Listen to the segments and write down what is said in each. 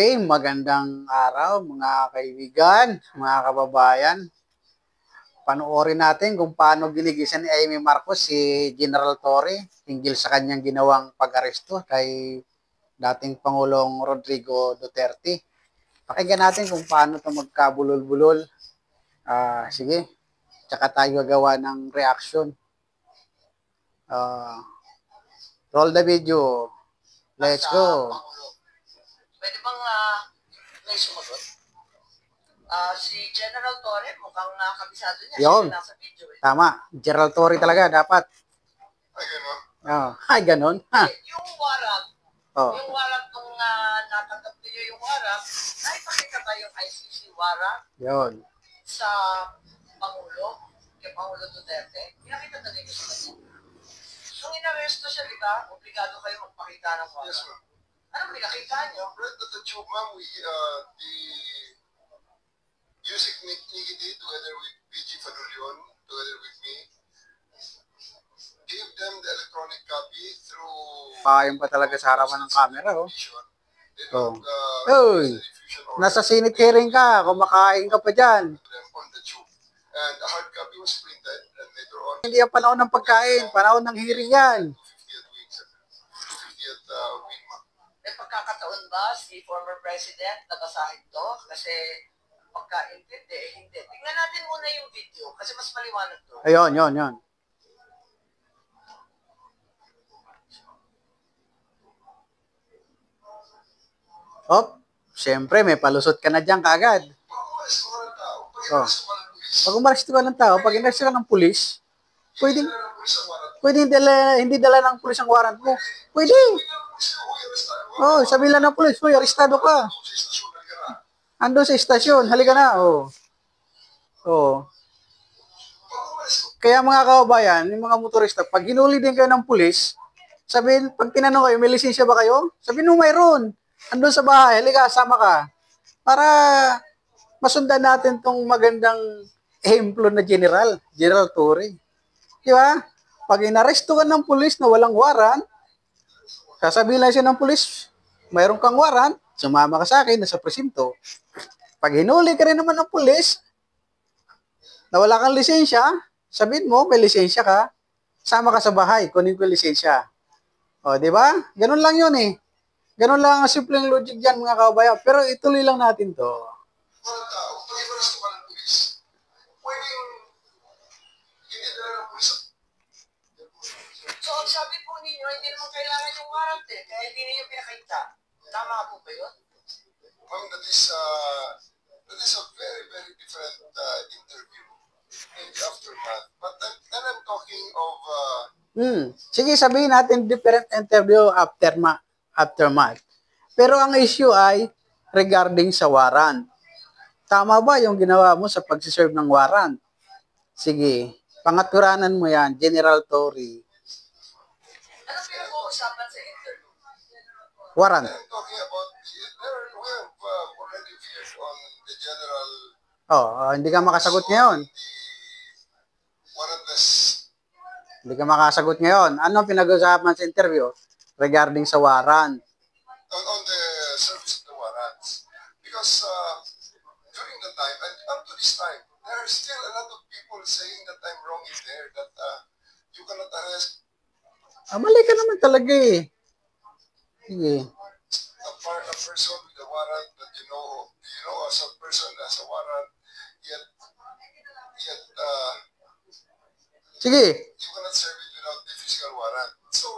Okay, magandang araw mga kaibigan, mga kababayan. Panoorin natin kung paano ginigisan ni Amy Marcos si General Torre hinggil sa kanyang ginawang pag-aresto kay dating Pangulong Rodrigo Duterte. Pakinggan natin kung paano ito magkabulol-bulol. Sige, tsaka tayo gagawa ng reaction. Roll the video. Let's go. Pwede bang may sumagot? Si General Torre, mukhang kabisado niya. Yun. Siya nasa video. Tama. General Torre talaga dapat. Ay, gano'n? Ay, ganon. Ha? Yung warrant, yung warrant nung natanggap niyo yung warrant, naipakita ba yung ICC warrant Yun. sa Pangulo, kay Pangulo Duterte? Pinakita na niyo sa kanya. Nung inaresto siya, di ba, obligado kayo magpakita ng warrant. Yes, ma'am. Anong pinakita niyo? Right at the tube, ma'am, the Yusik Nikiti, together with PG Fadulion, together with me, gave them the electronic copy through... Paayong pa talaga sa harapan ng camera, oh. Uy, nasa Senate hearing ka, kumakain ka pa dyan. On the tube. And a hard copy was printed, and later on... Hindi ang panahon ng pagkain, panahon ng hearing yan. 50th week, ma'am. May pagkakataon ba si former president nabasahin to? Kasi pagkaintindi, hindi. Tingnan natin muna yung video kasi mas maliwanag to. Ayun, yun. Siyempre, may palusot ka na dyan kaagad. Pag umaresto ka ng tao, pag inaresto ka ng pulis, pwede hindi dala ng pulis ang warrant mo. Pwede. Sabi lang ng pulis, uy, arestado ka. Ando sa istasyon, halika na. Kaya mga kababayan, yung mga motorista, pag hinuli din kayo ng pulis, sabihin, pag tinanong kayo, may lisensya ba kayo? Sabihin mo, mayroon. Andun sa bahay, halika, sama ka. Para masundan natin tong magandang ehemplo na General Torre. Di ba? Pag inaresto ka ng pulis na walang warrant, sasabihin lang siya ng pulis, mayroon kang warrant, sumama ka sa akin, nasa presinto. Pag hinuli ka rin naman ng pulis, na wala kang lisensya, sabihin mo, may lisensya ka, sama ka sa bahay, kunin ko yung lisensya. Di ba? Ganun lang yun eh. Ganun lang ang simpleng logic dyan mga kababayan. Pero ituloy lang natin to. So, ang sabi po ninyo, hindi naman kailangan yung warrant eh. Kaya hindi ninyo pinakita. Tama po ba yun? Ma'am, that is a very, very different interview in the aftermath. But then I'm talking of... Sige, sabihin natin different interview aftermath. Pero ang issue ay regarding sa warrant. Tama ba yung ginawa mo sa pagsiserve ng warrant? Sige, pangaturanan mo yan, General Torre. Ano pinag-uusapan sa interview? Warrant. I'm talking about, we have already viewed on the general... Hindi ka makasagot ngayon. Warrantless. Hindi ka makasagot ngayon. Ano pinag-uusapan sa interview regarding sa warrant? On the service of the warrants. Because during the time, and up to this time, there are still a lot of people saying that I'm wrong in there, that you cannot arrest Mali ka naman talaga eh. Sige. a person with a warrant that you know as a person as a warrant, yet Sige. you cannot serve it without the physical warrant. So,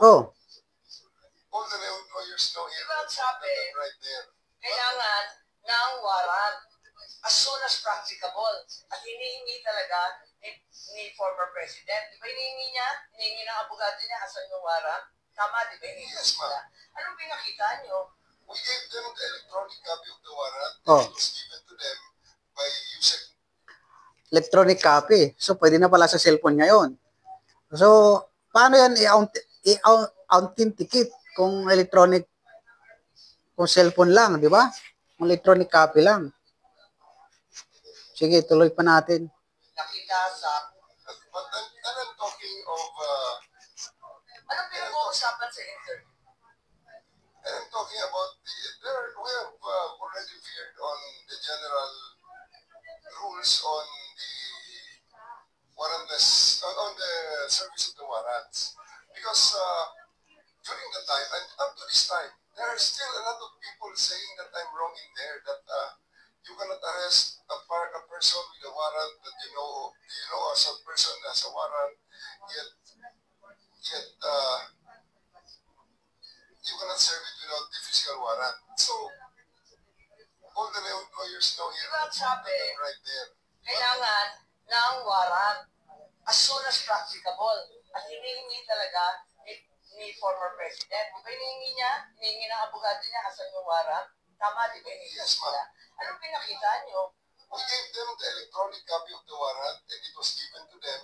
all the lawyers know here right there. Kailangan ng warrant as soon as practicable. At hinihingi talaga ni former president. Di ba hinihingi ng abogado niya asan yung warrant? Tama, di ba? Yes, ma'am. Anong pinakita niyo? We gave them the electronic copy of the warrant. It was given to them by using Electronic copy. So, pwede na pala sa cellphone ngayon. So, paano yan i-authenticate kung electronic, kung cellphone lang, di ba? Kung electronic copy lang. Sige, tuloy pa natin. Nakita sa... But I'm talking of... anong pinag-uusapan sa interview? I'm talking about... we have ang sabi, kailangan ng warrant as soon as practicable. At hinihingi talaga ni former president. Di ba hinihingi niya? Hinihingi ng abogado niya, asan yung warrant? Tama, di ba hinihingi niya? Anong pinakita niyo? We gave them the electronic copy of the warrant and it was given to them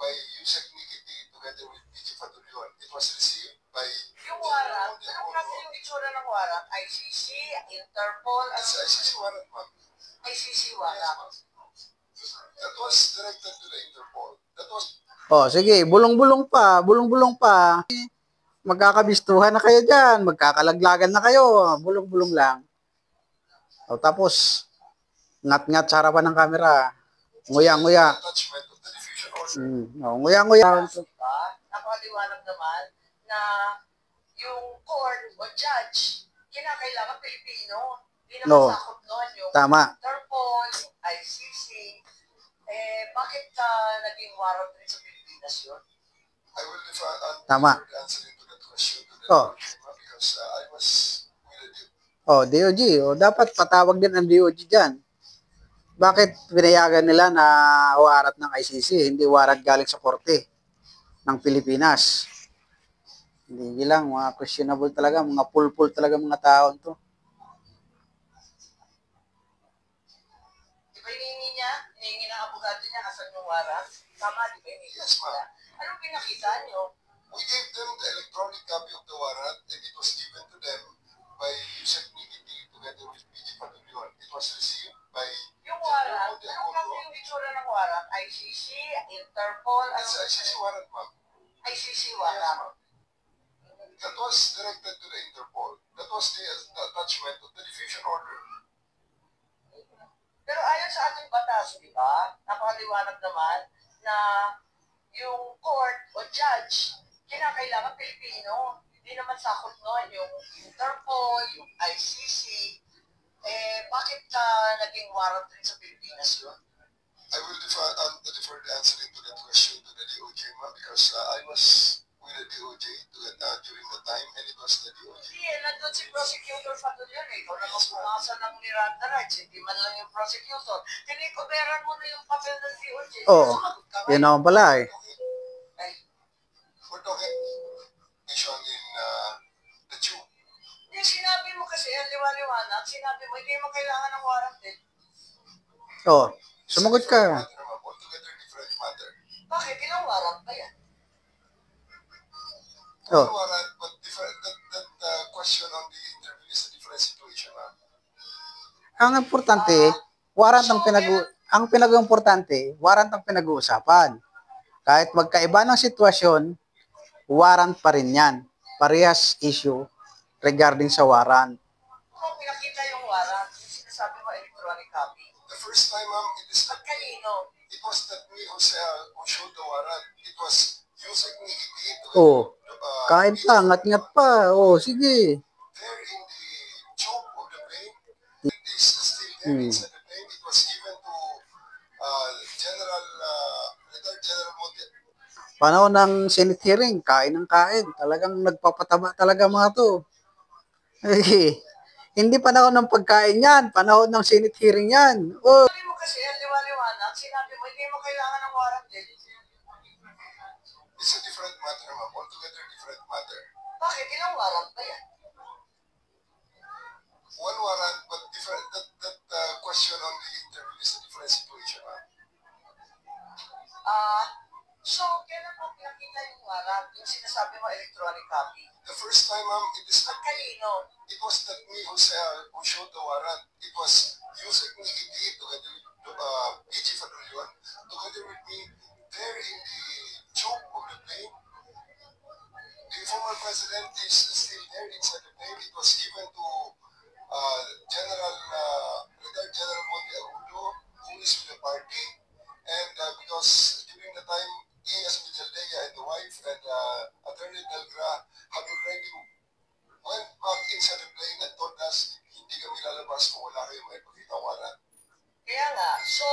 by Yusek Nikiti together with PG Fatulion. It was received by... Yung warrant, anong klase yung itsura ng warrant? ICC, Interpol? It's ICC warrant, ma'am. ICC warrant. That was directed to the Interpol. That was... Oh, sige, bulong-bulong pa. Magkakabistuhan na kayo dyan, magkakalaglagan na kayo, bulong-bulong lang. O, tapos, ngat-ngat sa harapan ng kamera. Nguya-nguya. Nguya-nguya. Napakaliwanag naman na yung court o judge, kinakailangan Pilipino. Hindi naman sakot noon yung Interpol, yung ICC. Bakit naging warrant rin sa Pilipinas yun? I will answer into that question to the because I was with the DOJ. Dapat patawag din ang DOJ dyan. Bakit pinayagan nila na warrant ng ICC, hindi warrant galing sa korte ng Pilipinas? Hindi lang, mga questionable talaga, mga pulpul talaga mga tao to. Di ba hinihingi niya? Hinihingi ng abogado niya, asan yung warrant? Tama, di ba hinihingi niya? Anong pinakita niyo? We gave them the electronic copy of the warrant and it was given to them by Yusek Nikiti together with PG Fatulion. It was received by... Yung warrant, anong klase yung itsura ng warrant? ICC, Interpol? It's ICC warrant, ma'am. ICC warrant. That was directed to the Interpol. That was the attachment of the diffusion order. Pero ayon sa ating batas, di ba? Napakaliwanag naman na yung court o judge, kinakailangan Pilipino. Hindi naman sakot noon yung Interpol, yung ICC. Bakit naging warrant rin sa Pilipinas yun? I will defer the answer into that question to the DOJ, because I was with the DOJ during the time and it was the DOJ. Hindi, nandun si prosecutor pa doon yan. Ikaw naman pumasa ng Miranda rights, hindi man lang yung prosecutor. Tinikoberan mo na yung papel ng DOJ. Yun naman pala eh. We're talking issue in the Jew. Yung sinabi mo kasi, ang liwa-liwanag, sinabi mo, hindi mo kailangan ng warrant eh. Sumagot ka. Altogether different matter. Bakit? Ilang warrant ba yan? Warrant, but different, that question on the interview is a different situation. Ang importante, warrant ang pinag-importante, warrant ang pinag-uusapan. Kahit magkaiba ng sitwasyon, warrant pa rin yan. Parehas issue regarding sa warrant. Kung pinakita yung warrant, yung sinasabi mo electronic copy. The first time, ma'am, it was not me who showed the warrant. It was Yusek Nikiti. Kain pa, ngat-ngat pa. Sige. There in the choke of the plane, it is still there inside the plane. It was given to retired General Monte. Panahon ng Senate hearing, kain ng kain. Talagang nagpapataba talaga mga to. Hindi panahon ng pagkain yan, panahon ng Senate hearing yan. Sabi mo kasi, liwa-liwanag, sinabi mo, hindi mo kailangan ng warrant din. It's a different matter, ma'am. Altogether different matter. Bakit? Ilang warrant ba yan? One warrant, but different. That question on the interview is a different situation, ma'am. So, kailan mo pinakita yung warrant? Yung sinasabi mo electronic copy? The first time, ma'am, it is not kanino. It was not me who showed the warrant. It was Yusek Nikiti together with PG Fatulion, together with me, there in the choke of the plane. The former president is still there inside the plane. It was given to retired General Monte Agudo, who is with the party. And because during the time, he as Mijaldea and the wife and Attorney Delgra had already went back inside the plane and told us, hindi kami lalabas kung wala kayo may pakita warrant. Kaya nga, so,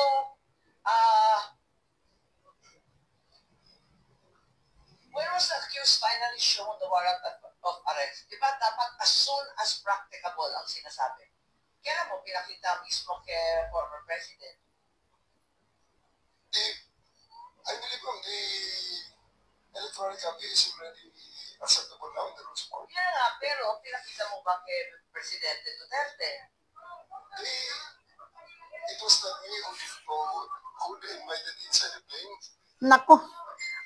when was the accused finally shown the warrant of arrest? Di ba dapat as soon as practicable ang sinasabi? Kailan mo pinakita mismo kay former president? I believe the electronic copy is already acceptable now in the rules of court. Yan nga, pero pinakita mo ba kay Presidente Duterte? It was not me who they invited inside the plane. Nako,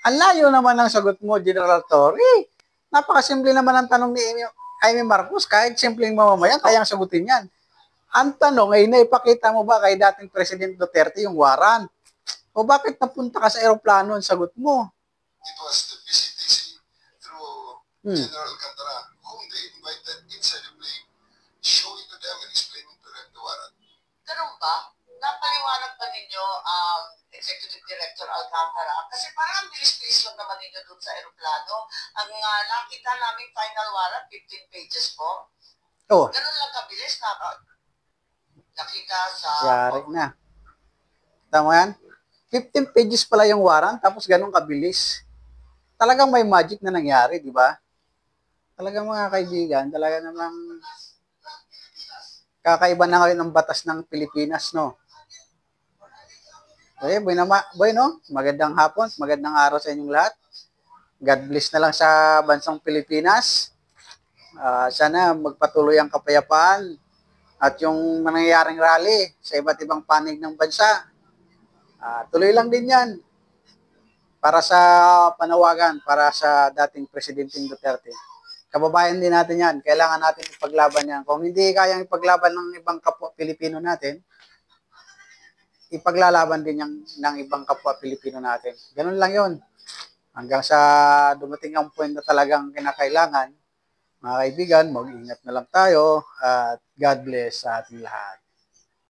ang layo naman ng sagot mo, General Torre. Napakasimple naman ang tanong ni Jaime Marcos. Kahit simpleng mamamayan, kayang sagutin yan. Ang tanong ay naipakita mo ba kay dating President Duterte yung warrant? O bakit napunta ka sa aeroplano ang sagot mo? It was the PCTC through General Alcantara whom they invited inside the plane, showing to them and explaining to them the warrant. Ganun ba? Napaliwanag ba ninyo Executive Director Alcantara? Kasi parang ang bilis-bilis lang naman ninyo doon sa aeroplano. Ang nakita naming final warrant, 15 pages po. Oh, Ganun lang kabilis na nakita sa... yari na. Tama yan? 15 pages pala yung warrant, tapos ganun kabilis. Talagang may magic na nangyari, di ba? Talagang mga kaibigan, talaga namang kakaiba na ngayon ng batas ng Pilipinas, no? Okay, boy, no? Magandang hapon, magandang araw sa inyong lahat. God bless na lang sa bansang Pilipinas. Sana magpatuloy ang kapayapaan at yung mangyayaring rally sa iba't ibang panig ng bansa. Tuloy lang din yan para sa panawagan, para sa dating Presidente Duterte. Kababayan din natin yan. Kailangan natin ipaglaban yan. Kung hindi kayang ipaglaban ng ibang kapwa Pilipino natin, ipaglalaban din yung ng ibang kapwa Pilipino natin. Ganun lang yon. Hanggang sa dumating ang point na talagang kinakailangan, mga kaibigan, mag-ingat na lang tayo at God bless sa ating lahat.